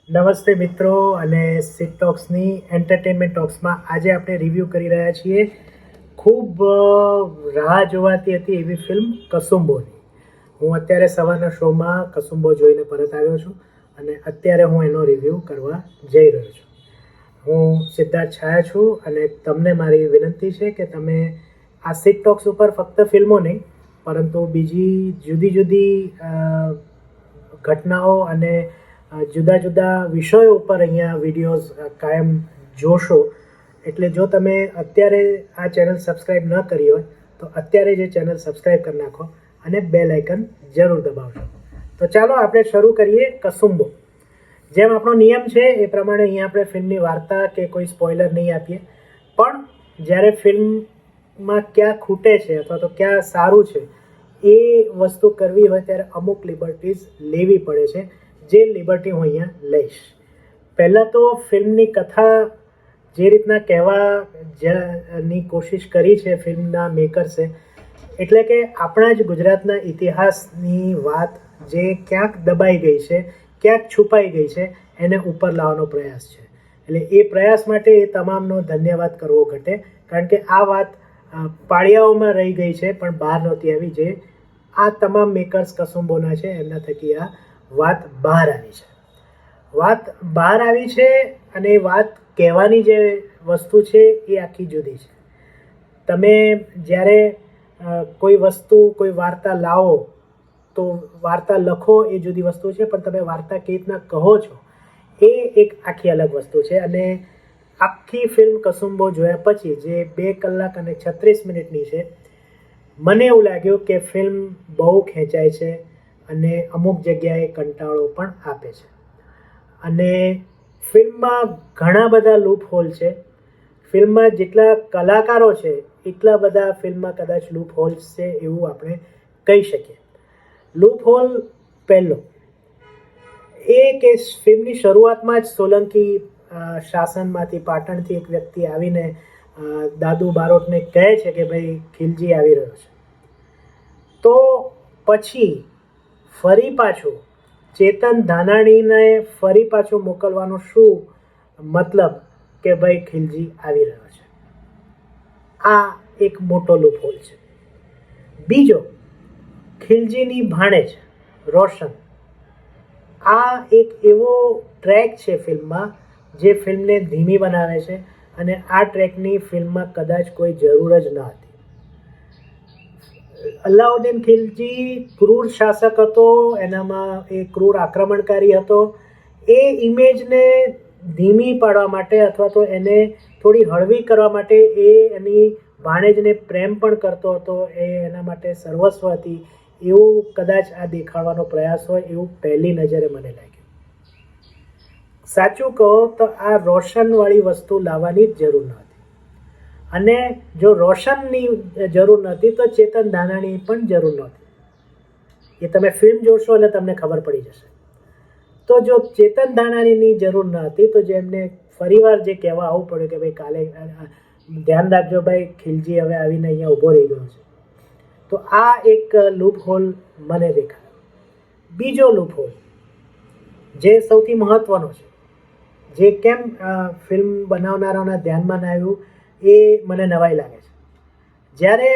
નમસ્તે મિત્રો અને સિટ ટોક્સની એન્ટરટેનમેન્ટ ટોક્સમાં આજે આપણે રિવ્યૂ કરી રહ્યા છીએ ખૂબ રાહ જોવાતી હતી એવી ફિલ્મ કસુંબોની. હું અત્યારે સવારના શોમાં કસુંબો જોઈને પરત આવ્યો છું અને અત્યારે હું એનો રિવ્યૂ કરવા જઈ રહ્યો છું. હું સિદ્ધાર્થ છાયા છું અને તમને મારી વિનંતી છે કે તમે આ સિટ ટોક્સ ઉપર ફક્ત ફિલ્મો નહીં પરંતુ બીજી જુદી જુદી ઘટનાઓ અને જુદા જુદા વિષયો ઉપર અહીંયા વિડીયોઝ કાયમ જોશો. એટલે જો તમે અત્યારે આ ચેનલ સબસ્ક્રાઈબ ન કરી હોય તો અત્યારે જે ચેનલ સબસ્ક્રાઈબ કરી નાખો અને બેલ આઇકન જરૂર દબાવજો. તો ચાલો આપણે શરૂ કરીએ કસુંબો. જેમ આપણો નિયમ છે એ પ્રમાણે અહીંયા આપણે ફિલ્મની વાર્તા કે કોઈ સ્પોઇલર નહીં આપીએ, પણ જ્યારે ફિલ્મમાં ક્યાં ખૂટે છે અથવા તો ક્યાં સારું છે એ વસ્તુ કરવી હોય ત્યારે અમુક લિબર્ટીઝ લેવી પડે છે, જે લિબર્ટી હું અહીંયા લઈશ. પહેલાં તો ફિલ્મની કથા જે રીતના કહેવાની કોશિશ કરી છે ફિલ્મના મેકર્સે, એટલે કે આપણા જ ગુજરાતના ઇતિહાસની વાત જે ક્યાંક દબાઈ ગઈ છે, ક્યાંક છુપાઈ ગઈ છે, એને ઉપર લાવવાનો પ્રયાસ છે. એટલે એ પ્રયાસ માટે એ તમામનો ધન્યવાદ કરવો ઘટે, કારણ કે આ વાત પાળિયાઓમાં રહી ગઈ છે પણ બહાર નહોતી આવી, જે આ તમામ મેકર્સ કસુંબોના છે એમના થકી આ વાત બહાર આવી છે. વાત બહાર આવી છે અને એ વાત કહેવાની જે વસ્તુ છે એ આખી જુદી છે. તમે જ્યારે કોઈ વસ્તુ, કોઈ વાર્તા લાવો તો વાર્તા લખો એ જુદી વસ્તુ છે, પણ તમે વાર્તા કેવી રીતના કહો છો એ એક આખી અલગ વસ્તુ છે. અને આખી ફિલ્મ કસુંબો જોયા પછી, જે 2 કલાક અને 36 મિનિટની છે, મને એવું લાગ્યું કે ફિલ્મ બહુ ખેંચાય છે અને અમુક જગ્યાએ કંટાળો પણ આપે છે. અને ફિલ્મમાં ઘણા બધા લૂપ હોલ છે. ફિલ્મમાં જેટલા કલાકારો છે એટલા બધા ફિલ્મમાં કદાચ લૂપ હોલ્સ છે એવું આપણે કહી શકીએ. લૂપ હોલ પહેલો એ કે ફિલ્મની શરૂઆતમાં જ સોલંકી શાસનમાંથી, પાટણથી એક વ્યક્તિ આવીને દાદુ બારોટને કહે છે કે ભાઈ ખિલજી આવી રહ્યો છે. તો પછી ફરી પાછું ચેતન ધાનાણીને ફરી પાછું મોકલવાનો શું મતલબ કે ભાઈ ખિલજી આવી રહ્યો છે? આ એક મોટો લૂપહોલ છે. બીજો, ખિલજીની ભાણેજ રોશન. આ એક એવો ટ્રેક છે ફિલ્મમાં જે ફિલ્મને ધીમી બનાવે છે અને આ ટ્રેકની ફિલ્મમાં કદાચ કોઈ જરૂર જ ન હતી. અલાઉદ્દીન ખિલજી ક્રૂર શાસક હતો, એનામાં એ ક્રૂર આક્રમણકારી હતો. એ ઇમેજને ધીમી પાડવા માટે અથવા તો એને થોડી હળવી કરવા માટે એ એની ભાણેજને પ્રેમ પણ કરતો હતો, એ એના માટે સર્વસ્વ હતી, એવું કદાચ આ દેખાડવાનો પ્રયાસ હોય એવું પહેલી નજરે મને લાગ્યું. સાચું કહો તો આ રોશનવાળી વસ્તુ લાવવાની જ જરૂર નહોતી. અને જો રોશનની જરૂર નહોતી તો ચેતન ધાનાણી પણ જરૂર નહોતી. એ તમે ફિલ્મ જોશો એટલે તમને ખબર પડી જશે. તો જો ચેતન ધાનાણીની જરૂર ન હતી તો જેમને ફરીવાર જે કહેવા આવવું પડ્યું કે ભાઈ કાલે ધ્યાન રાખજો ભાઈ, ખિલજી હવે આવીને અહીંયા ઊભો રહી ગયો છે, તો આ એક લૂપ હોલ મને દેખાયો. બીજો લૂપ હોલ જે સૌથી મહત્વનો છે, જે કેમ ફિલ્મ બનાવનારાઓના ધ્યાનમાં ના આવ્યું એ મને નવાઈ લાગે છે. જ્યારે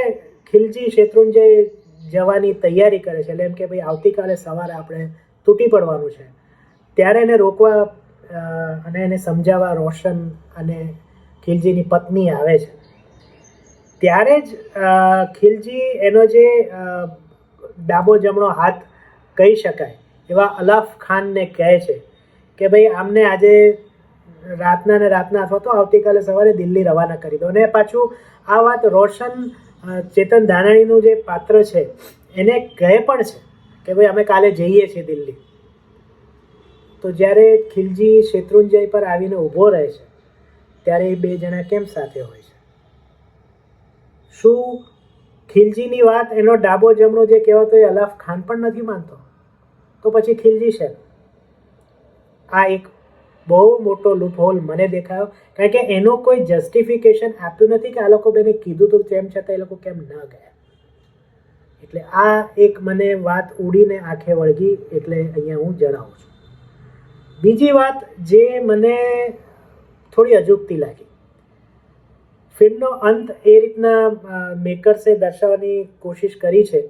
ખિલજી શેત્રુંજય જવાની તૈયારી કરે છે, એટલે એમ કે ભાઈ આવતીકાલે સવારે આપણે તૂટી પડવાનું છે, ત્યારે એને રોકવા અને એને સમજાવવા રોશન અને ખિલજીની પત્ની આવે છે. ત્યારે જ ખિલજી એનો જે ડાબો જમણો હાથ કહી શકાય એવા અલાફ ખાનને કહે છે કે ભાઈ આમને આજે રાતના ને રાતના અથવા તો આવતીકાલે સવારે દિલ્હી રવાના કરી દો. અને પાછું આ વાત રોશન, ચેતન ધાનાણીનું જે પાત્ર છે એને કહે પણ છે કે ભાઈ અમે કાલે જઈએ છીએ દિલ્હી. તો જ્યારે ખિલજી શેત્રુંજય પર આવીને ઊભો રહે છે ત્યારે એ 2 જણા કેમ સાથે હોય છે? શું ખિલજીની વાત એનો ડાબો જમણો જે કહેવાતો એ અલાફ ખાન પણ નથી માનતો? તો પછી ખિલજી છે. આ એક બહુ મોટો લૂપહોલ મને દેખાયો, કારણ કે એનો કોઈ જસ્ટિફિકેશન આપ્યું નથી કે આ લોકો બેને કીધું તો તેમ છતાં એ લોકો કેમ ન ગયા. એટલે આ એક મને વાત ઉડીને આંખે વળગી, એટલે અહીંયા હું જણાવું છું. બીજી વાત જે મને થોડી અજુગતી લાગી, ફિલ્મનો અંત એ રીતના મેકર્સે દર્શાવવાની કોશિશ કરી છે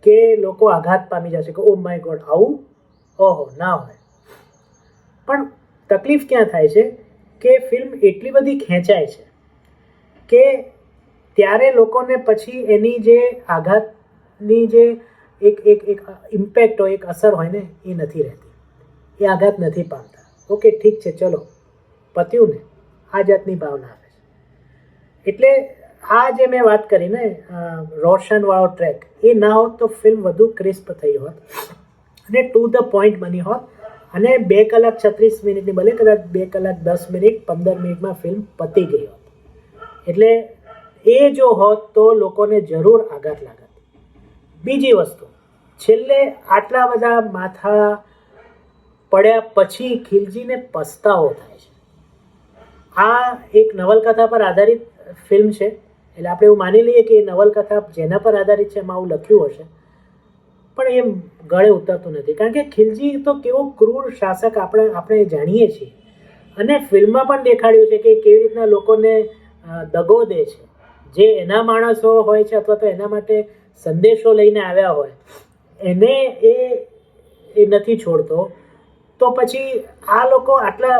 કે લોકો આઘાત પામી જશે કે ઓ માય ગોડ આવું, ઓહો ના હોય. પણ તકલીફ ક્યાં થાય છે કે ફિલ્મ એટલી બધી ખેંચાય છે કે ત્યારે લોકોને પછી એની જે આઘાતની જે એક એક એક ઇમ્પેક્ટ હોય, એક અસર હોય ને, એ નથી રહેતી, એ આઘાત નથી પામતા. ઓકે ઠીક છે, ચલો પત્યું ને, આ જાતની ભાવના આવે છે. એટલે આ જે મેં વાત કરી ને રોશનવાળો ટ્રેક, એ ના હોત તો ફિલ્મ વધુ ક્રિસ્પ થઈ હોત અને ટુ ધ પોઈન્ટ બની હોત અને 2 કલાક 36 મિનિટની બને કદાચ 2 કલાક 10 મિનિટ 15 મિનિટમાં ફિલ્મ પતી ગઈ હોત. એટલે એ જો હોત તો લોકોને જરૂર આઘાત લાગત. બીજી વસ્તુ, છેલ્લે આટલા બધા માથા પડ્યા પછી ખિલજીને પસ્તાવો થાય છે. આ એક નવલકથા પર આધારિત ફિલ્મ છે, એટલે આપણે એવું માની લઈએ કે એ નવલકથા જેના પર આધારિત છે એમાં આવું લખ્યું હશે, પણ એમ ગળે ઉતરતું નથી. કારણ કે ખિલજી તો કેવો ક્રૂર શાસક આપણે જાણીએ છીએ અને ફિલ્મમાં પણ દેખાડ્યું છે કે કેવી રીતના લોકોને દગો દે છે. જે એના માણસો હોય છે અથવા તો એના માટે સંદેશો લઈને આવ્યા હોય એને એ નથી છોડતો. તો પછી આ લોકો આટલા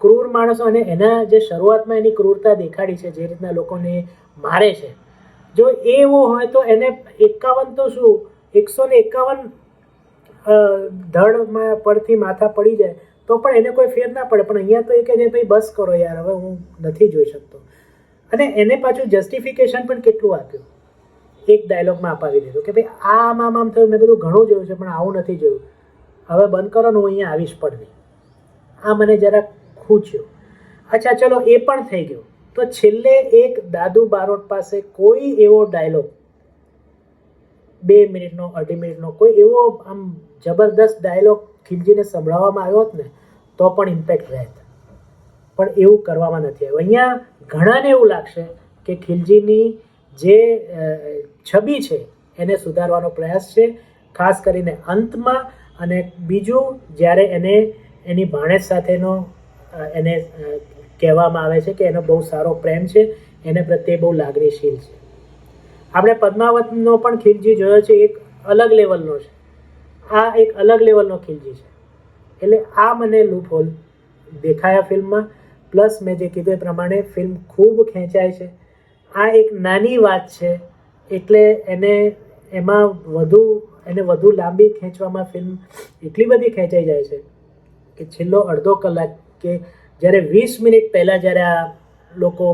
ક્રૂર માણસો, અને એના જે શરૂઆતમાં એની ક્રૂરતા દેખાડી છે, જે રીતના લોકોને મારે છે, જો એ એવો હોય તો એને 51 તો શું 151 ધડમાં પરથી માથા પડી જાય તો પણ એને કોઈ ફેર ના પડે. પણ અહીંયા તો એ કહે છે ભાઈ બસ કરો યાર, હવે હું નથી જોઈ શકતો. અને એને પાછું જસ્ટિફિકેશન પણ કેટલું આપ્યું, એક ડાયલોગમાં અપાવી દીધું કે ભાઈ આમ આમ આમ થયું, મેં બધું ઘણું જોયું છે પણ આવું નથી જોયું, હવે બંધ કરો ને, હું અહીંયા આવીશ પણ નહીં. આ મને જરા ખૂચ્યો. અચ્છા ચલો એ પણ થઈ ગયું. તો છેલ્લે એક દાદુ બારોટ પાસે કોઈ એવો ડાયલોગ 2 મિનિટનો 2.5 મિનિટનો કોઈ એવો આમ જબરદસ્ત ડાયલોગ ખિલજીને સંભળાવવામાં આવ્યો હોત ને તો પણ ઇમ્પેક્ટ રહેત, પણ એવું કરવામાં નથી આવ્યું. અહીંયા ઘણાને એવું લાગશે કે ખિલજીની જે છબી છે એને સુધારવાનો પ્રયાસ છે, ખાસ કરીને અંતમાં. અને બીજું, જ્યારે એને એની ભાણેજ સાથેનો એને કહેવામાં આવે છે કે એનો બહુ સારો પ્રેમ છે, એને પ્રત્યે બહુ લાગણીશીલ છે. આપણે પદ્માવતનો પણ ખિલજી જોયો છે, એક અલગ લેવલનો છે. આ એક અલગ લેવલનો ખિલજી છે. એટલે આ મને લૂપહોલ દેખાયા ફિલ્મમાં. પ્લસ મેં જે કીધું એ પ્રમાણે ફિલ્મ ખૂબ ખેંચાય છે. આ એક નાની વાત છે એટલે એમાં વધુ લાંબી ખેંચવામાં ફિલ્મ એટલી બધી ખેંચાઈ જાય છે કે છેલ્લો અડધો કલાક કે જ્યારે 20 મિનિટ પહેલાં જ્યારે આ લોકો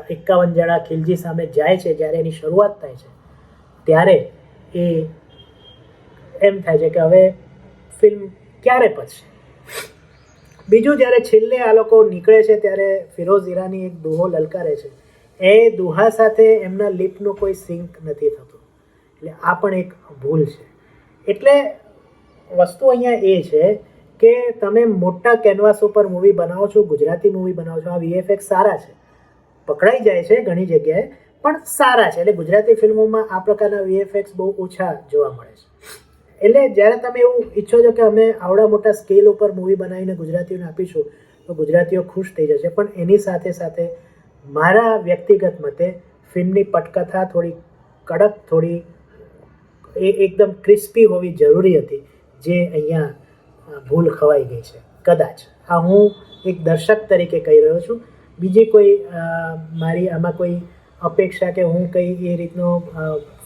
51 જણા ખિલજી સામે જાય છે, જ્યારે એની શરૂઆત થાય છે, ત્યારે એ એમ થાય છે કે હવે ફિલ્મ ક્યારે પતશે. બીજું, જ્યારે છેલ્લે આ લોકો નીકળે છે ત્યારે ફિરોઝ ઈરાની એક દુહો લલકારે છે, એ દુહા સાથે એમના લિપનું કોઈ સિંક નથી થતું. એટલે આ પણ એક ભૂલ છે. એટલે વસ્તુ અહીંયા એ છે કે તમે મોટા કેનવાસ ઉપર મૂવી બનાવો છો, ગુજરાતી મૂવી બનાવો છો, આ VFX સારા છે, પકડાઈ જાય છે ઘણી જગ્યાએ પણ સારા છે. એટલે ગુજરાતી ફિલ્મોમાં આ પ્રકારના VFX બહુ ઓછા જોવા મળે છે. એટલે જ્યારે તમે એવું ઈચ્છો છો કે અમે આવડા મોટા સ્કેલ ઉપર મૂવી બનાવીને ગુજરાતીઓને આપીશું તો ગુજરાતીઓ ખુશ થઈ જશે, પણ એની સાથે સાથે મારા વ્યક્તિગત મતે ફિલ્મની પટકથા થોડી કડક, થોડી એકદમ ક્રિસ્પી હોવી જરૂરી હતી, જે અહીંયા ભૂલ ખવાઈ ગઈ છે કદાચ. આ હું એક દર્શક તરીકે કહી રહ્યો છું, બીજી કોઈ મારી આમાં કોઈ અપેક્ષા કે હું કંઈ એ રીતનો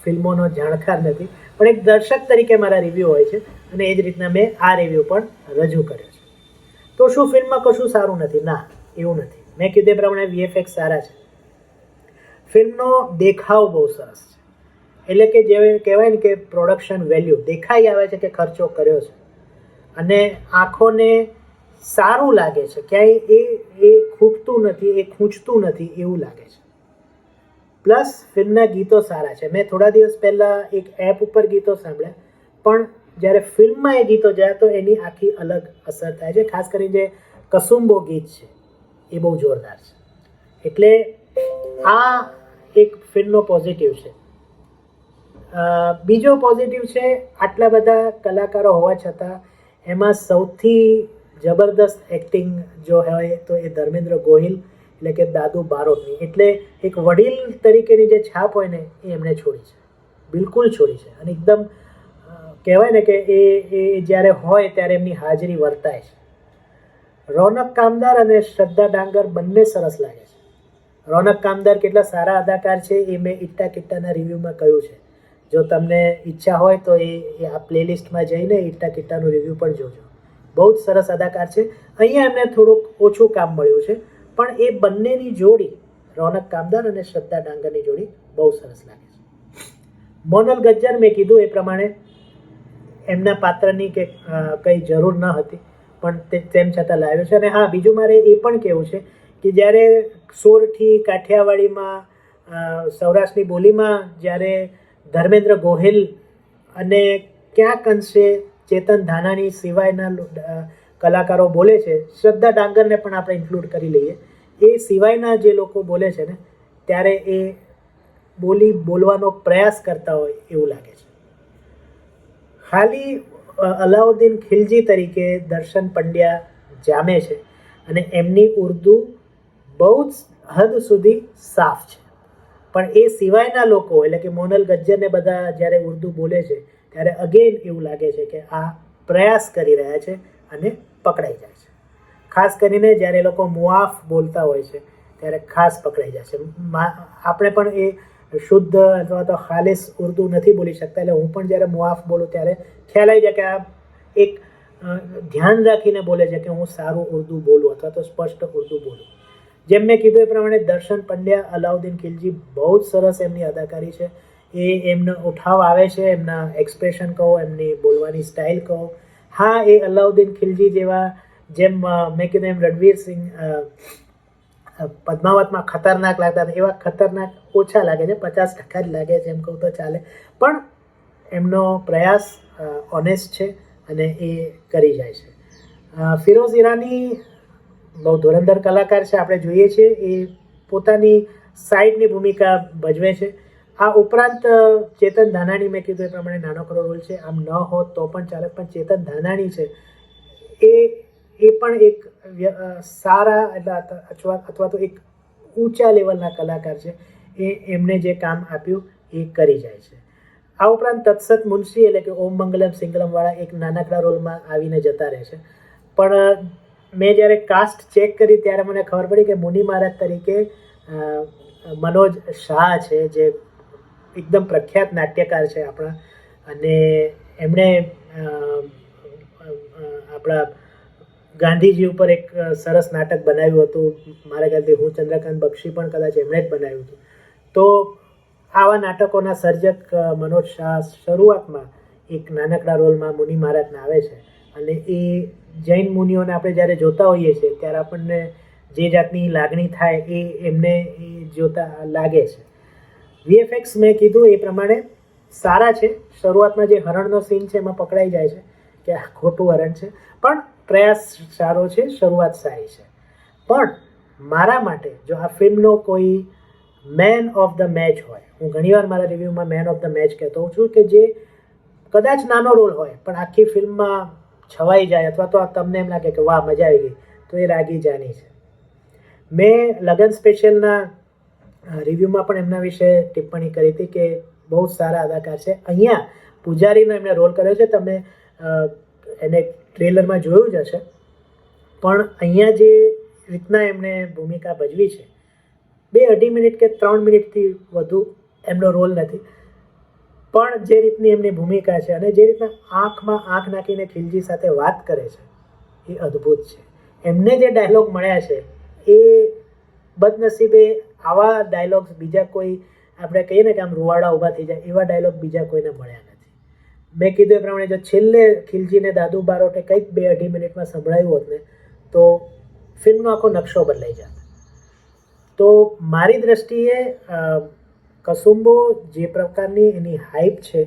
ફિલ્મોનો જાણકાર નથી, પણ એક દર્શક તરીકે મારા રિવ્યૂ હોય છે અને એ જ રીતના મેં આ રિવ્યૂ પણ રજૂ કર્યો છે. તો શું ફિલ્મમાં કશું સારું નથી? ના, એવું નથી. મેં કીધું એ પ્રમાણે VFX સારા છે, ફિલ્મનો દેખાવ બહુ સરસ છે. એટલે કે જે કહેવાય ને કે પ્રોડક્શન વેલ્યુ દેખાઈ આવે છે કે ખર્ચો કર્યો છે અને આંખોને સારું લાગે છે, ક્યાંય એ ખૂટતું નથી, એ ખૂંચતું નથી એવું લાગે છે. પ્લસ ફિલ્મના ગીતો સારા છે. મેં થોડા દિવસ પહેલાં એક એપ ઉપર ગીતો સાંભળ્યા, પણ જ્યારે ફિલ્મમાં એ ગીતો જાય તો એની આખી અલગ અસર થાય છે. ખાસ કરીને જે કસુંબો ગીત છે એ બહુ જોરદાર છે. એટલે આ એક ફિલ્મનો પોઝિટિવ છે. બીજો પોઝિટિવ છે, આટલા બધા કલાકારો હોવા છતાં એમાં સૌથી જબરદસ્ત એક્ટિંગ જો હોય તો એ ધર્મેન્દ્ર ગોહિલ એટલે કે દાદુ બારોટની. એટલે એક વડીલ તરીકેની જે છાપ હોય ને એ એમણે છોડી છે, બિલકુલ છોડી છે. અને એકદમ કહેવાય ને કે એ જ્યારે હોય ત્યારે એમની હાજરી વર્તાય છે. રોનક કામદાર અને શ્રદ્ધા ડાંગર બંને સરસ લાગે છે. રોનક કામદાર કેટલા સારા અદાકાર છે એ મેં ઇટ્ટા કિટ્ટાના રિવ્યૂમાં કહ્યું છે. જો તમને ઈચ્છા હોય તો એ આ પ્લેલિસ્ટમાં જઈને ઇટ્ટા કિટ્ટાનું રિવ્યૂ પણ જોજો. બહુ જ સરસ અદાકાર છે. અહીંયા એમને થોડુંક ઓછું કામ મળ્યું છે, પણ એ બંનેની જોડી, રોનક કામદાર અને શ્રદ્ધા ડાંગરની જોડી બહુ સરસ લાગે છે. મોનલ ગજ્જર મેં કીધું એ પ્રમાણે એમના પાત્રની કે કંઈ જરૂર ન હતી, પણ તેમ છતાં લાવ્યો છે. અને હા, બીજું મારે એ પણ કહેવું છે કે જ્યારે સોરઠી, કાઠિયાવાડીમાં, સૌરાષ્ટ્રની બોલીમાં જ્યારે ધર્મેન્દ્ર ગોહિલ અને ક્યાંક અંશે ચેતન ધાનાણી સિવાયના કલાકારો બોલે છે, શ્રદ્ધા ડાંગરને પણ આપણે ઇન્ક્લુડ કરી લઈએ, એ સિવાયના જે લોકો બોલે છે ને ત્યારે એ બોલી બોલવાનો પ્રયાસ કરતા હોય એવું લાગે છે. ખાલી અલાઉદ્દીન ખિલજી તરીકે દર્શન પંડ્યા જામે છે અને એમની ઉર્દુ બહુ જ હદ સુધી સાફ છે. પણ એ સિવાયના લોકો એટલે કે મોનલ ગજ્જરને બધા જ્યારે ઉર્દુ બોલે છે ત્યારે અગેન એવું લાગે છે કે આ પ્રયાસ કરી રહ્યા છે અને પકડાઈ જાય છે. ખાસ કરીને જ્યારે એ લોકો મુઆફ બોલતા હોય છે ત્યારે ખાસ પકડાઈ જાય છે. આપણે પણ એ શુદ્ધ અથવા તો ખાલિસ ઉર્દુ નથી બોલી શકતા, એટલે હું પણ જ્યારે મુઆફ બોલું ત્યારે ખ્યાલ આવી જાય કે આ એક ધ્યાન રાખીને બોલે છે કે હું સારું ઉર્દુ બોલું અથવા તો સ્પષ્ટ ઉર્દુ બોલું. જેમ મેં કીધું એ પ્રમાણે દર્શન પંડ્યા, અલાઉદ્દીન ખિલજી બહુ જ સરસ એમની અદાકારી છે. એમનો ઉઠાવ આવે છે, એમના એક્સપ્રેશન કહો, એમની બોલવાની સ્ટાઇલ કહો. હા, એ અલાઉદ્દીન ખિલજી જેવા, જેમ મેં કીધું એમ રણવીર સિંહ પદ્માવતમાં ખતરનાક લાગતા હતા એવા ખતરનાક ઓછા લાગે છે, 50% જ લાગે છે એમ કહું તો ચાલે. પણ એમનો પ્રયાસ ઓનેસ્ટ છે અને એ કરી જાય છે. ફિરોઝ ઈરાની બહુ ધુરંધર કલાકાર છે, આપણે જોઈએ છીએ એ પોતાની સાઈડની ભૂમિકા ભજવે છે. આ ઉપરાંત ચેતન ધાનાણી, મેં કીધું એ પ્રમાણે નાનકડો રોલ છે, આમ ન હોત તો પણ ચાલે, પણ ચેતન ધાનાણી છે એ પણ એક સારા અથવા તો એક ઊંચા લેવલના કલાકાર છે. એમને જે કામ આપ્યું એ કરી જાય છે. આ ઉપરાંત તત્સત મુનશી એટલે કે ઓમ મંગલમ સિંગલમવાળા એક નાનકડા રોલમાં આવીને જતા રહે છે. પણ મેં જ્યારે કાસ્ટ ચેક કરી ત્યારે મને ખબર પડી કે મુનિ મહારાજ તરીકે મનોજ શાહ છે, જે એકદમ પ્રખ્યાત નાટ્યકાર છે આપણા, અને એમણે આપણા ગાંધીજી ઉપર એક સરસ નાટક બનાવ્યું હતું. મારા ખ્યાલથી હું ચંદ્રકાંત બક્ષી પણ કદાચ એમણે જ બનાવ્યું હતું. તો આવા નાટકોના સર્જક મનોજ શાહ શરૂઆતમાં એક નાનકડા રોલમાં મુનિ મહારાજના આવે છે, અને એ જૈન મુનિઓને આપણે જ્યારે જોતા હોઈએ છીએ ત્યારે આપણને જે જાતની લાગણી થાય એ એમને એ જોતા લાગે છે. વીએફએક્સ મેં કીધું એ પ્રમાણે સારા છે. શરૂઆતમાં જે હરણનો સીન છે એમાં પકડાઈ જાય છે કે આ ખોટું હરણ છે, પણ પ્રયાસ સારો છે, શરૂઆત સારી છે. પણ મારા માટે જો આ ફિલ્મનો કોઈ મેન ઓફ ધ મેચ હોય, હું ઘણીવાર મારા રિવ્યૂમાં મેન ઓફ ધ મેચ કહેતો હોઉં છું, કે જે કદાચ નાનો રોલ હોય પણ આખી ફિલ્મમાં છવાઈ જાય અથવા તો તમને એમ લાગે કે વાહ મજા આવી ગઈ, તો એ રાગી જાની છે. મેં લગન સ્પેશિયલના રિવ્યૂમાં પણ એમના વિશે ટિપ્પણી કરી હતી કે બહુ સારા અદાકાર છે. અહીંયા પૂજારીનો એમણે રોલ કર્યો છે, તમે એને ટ્રેલરમાં જોયું જ હશે. પણ અહીંયા જે રીતના એમણે ભૂમિકા ભજવી છે, 2-2.5 મિનિટ કે 3 મિનિટથી વધુ એમનો રોલ નથી, પણ જે રીતની એમની ભૂમિકા છે અને જે રીતના આંખમાં આંખ નાખીને ખિલજી સાથે વાત કરે છે એ અદ્ભુત છે. એમને જે ડાયલોગ મળ્યા છે એ બદનસીબે આવા ડાયલોગ્સ બીજા કોઈ, આપણે કહીએ ને કે આમ રૂવાડા ઊભા થઈ જાય એવા ડાયલોગ બીજા કોઈને મળ્યા નથી. મેં કીધું એ પ્રમાણે જો છેલ્લે ખિલજીને દાદુ બારોટે કંઈક 2-2.5 મિનિટમાં સંભળાયું હોત ને તો ફિલ્મનો આખો નકશો બદલાઈ જાત. તો મારી દ્રષ્ટિએ કસુંબો જે પ્રકારની એની હાઇપ છે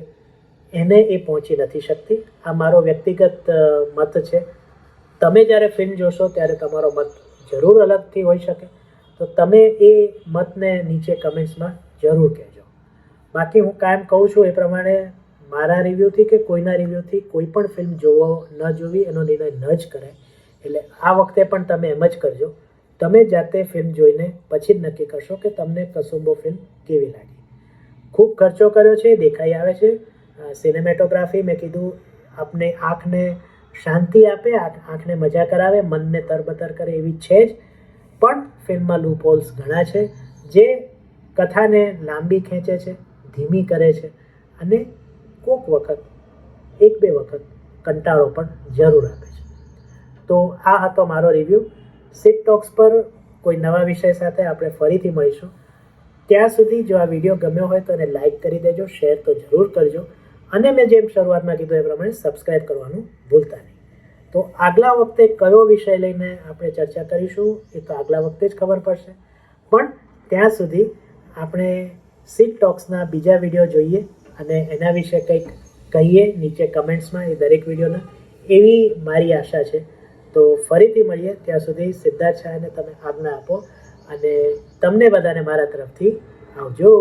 એને એ પહોંચી નથી શકતી. આ મારો વ્યક્તિગત મત છે. તમે જ્યારે ફિલ્મ જોશો ત્યારે તમારો મત જરૂર અલગથી હોઈ શકે, તો તમે એ મતને નીચે કમેન્ટ્સમાં જરૂર કહેજો. બાકી હું કાયમ કહું છું એ પ્રમાણે મારા રિવ્યૂથી કે કોઈના રિવ્યૂથી કોઈ પણ ફિલ્મ જોવો ન જોવી એનો નિર્ણય ન જ કરાય. એટલે આ વખતે પણ તમે એમ જ કરજો. તમે જાતે ફિલ્મ જોઈને પછી જ નક્કી કરશો કે તમને કસુંબો ફિલ્મ કેવી લાગી. ખૂબ ખર્ચો કર્યો છે, દેખાઈ આવે છે. સિનેમેટોગ્રાફી મેં કીધું આપને આંખને શાંતિ આપે, આંખને મજા કરાવે, મનને તરબતર કરે એવી છે જ. પણ ફિલ્મમાં લૂપ હોલ્સ ઘણા છે જે કથાને લાંબી ખેંચે છે, ધીમી કરે છે અને કોક વખત 1-2 વખત કંટાળો પણ જરૂર આપે છે. તો આ હતો મારો રિવ્યૂ. સિટ ટોક્સ પર કોઈ નવા વિષય સાથે આપણે ફરીથી મળીશું. ત્યાં સુધી જો આ વિડીયો ગમ્યો હોય તો એને લાઈક કરી દેજો, શેર તો જરૂર કરજો અને મેં જેમ શરૂઆતમાં કીધું એ પ્રમાણે સબસ્ક્રાઈબ કરવાનું ભૂલતા નહીં. તો આગલા વખતે કયો વિષય લઈને આપણે ચર્ચા કરીશું એ તો આગલા વખતે જ ખબર પડશે. પણ ત્યાં સુધી આપણે સિટ ટોક્સના બીજા વિડીયો જોઈએ અને એના વિશે કંઈક કહીએ નીચે કમેન્ટ્સમાં, એ દરેક વિડીયોના, એવી મારી આશા છે. તો ફરીથી મળીએ. ત્યાં સુધી સિદ્ધાર્થ શાહને તમે આજ્ઞા આપો અને તમને બધાને મારા તરફથી આવજો.